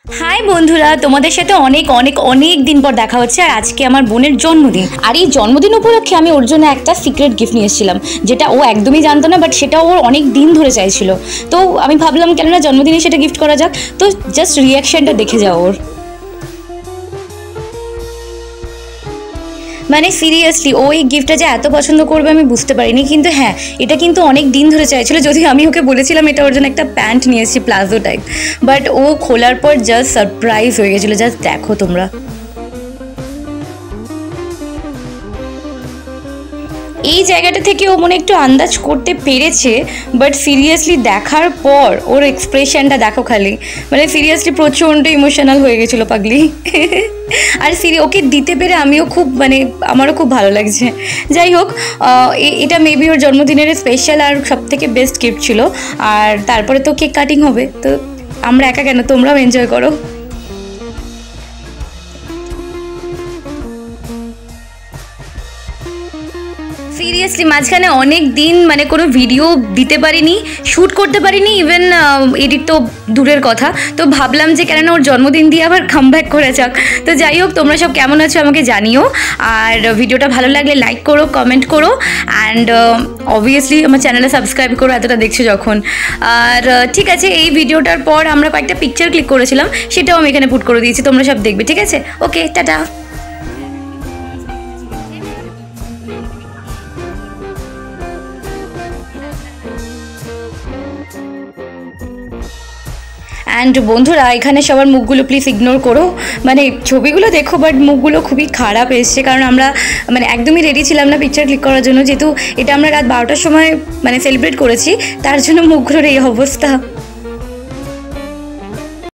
High বন্ধুরা, তোমাদের সাথে অনেক অনেক অনেক দিন পর দেখা হচ্ছে। আর আজকে আমার বোনের জন্মদিন, আর এই জন্মদিন উপলক্ষে আমি ওর জন্য একটা সিক্রেট গিফট নিয়ে এসেছিলাম, যেটা ও একদমই জানতো না, বাট সেটা ওর অনেক দিন ধরে চাইছিল। তো আমি ভাবলাম কেননা জন্মদিনে সেটা গিফট করা যাক। তো জাস্ট রিয়াকশনটা দেখে যাও ওর। মানে সিরিয়াসলি ও এই গিফটটা যে এত পছন্দ করবে আমি বুঝতে পারিনি। কিন্তু হ্যাঁ, এটা কিন্তু অনেক দিন ধরে চাইছিল, যদিও আমি ওকে বলেছিলাম এটা ওর জন্য একটা প্যান্ট নিয়ে এসেছি প্লাজো টাইপ। বাট ও খোলার পর জাস্ট সারপ্রাইজ হয়ে গেছিলো। জাস্ট দেখো তোমরা। এই জায়গাটা থেকে ও মনে একটু আন্দাজ করতে পেরেছে, বাট সিরিয়াসলি দেখার পর ওর এক্সপ্রেশনটা দেখো খালি। মানে সিরিয়াসলি প্রচণ্ড ইমোশনাল হয়ে গেছিলো পাগলি। আর ওকে দিতে পেরে আমিও খুব মানে আমারও খুব ভালো লাগছে। যাই হোক, এটা মেবি ওর জন্মদিনের স্পেশাল আর সব থেকে বেস্ট গিফট ছিল। আর তারপরে তো কেক কাটিং হবে, তো আমরা একা কেন, তোমরাও এনজয় করো। সিরিয়াসলি মাঝখানে অনেক দিন মানে কোনো ভিডিও দিতে পারিনি, শ্যুট করতে পারিনি, ইভেন এডিট তো দূরের কথা। তো ভাবলাম যে কেননা ওর জন্মদিন দিয়ে আবার কামব্যাক করে যাক। তো যাই হোক, তোমরা সব কেমন আছো আমাকে জানিও। আর ভিডিওটা ভালো লাগলে লাইক করো, কমেন্ট করো, অ্যান্ড অবভিয়াসলি আমার চ্যানেলে সাবস্ক্রাইব করো এতটা দেখছো যখন। আর ঠিক আছে, এই ভিডিওটার পর আমরা কয়েকটা পিকচার ক্লিক করেছিলাম, সেটাও আমি এখানে পুট করে দিয়েছি, তোমরা সব দেখবে। ঠিক আছে, ওকে, টাটা। অ্যান্ড বন্ধুরা, এখানে সবার মুখগুলো প্লিজ ইগনোর করো। মানে ছবিগুলো দেখো, বাট মুখগুলো খুবই খারাপ এসছে, কারণ আমরা মানে একদমই রেডি ছিলাম না পিকচার ক্লিক করার জন্য, যেহেতু এটা আমরা রাত 12টার সময় মানে সেলিব্রেট করেছি, তার জন্য মুখগুলোর এই অবস্থা।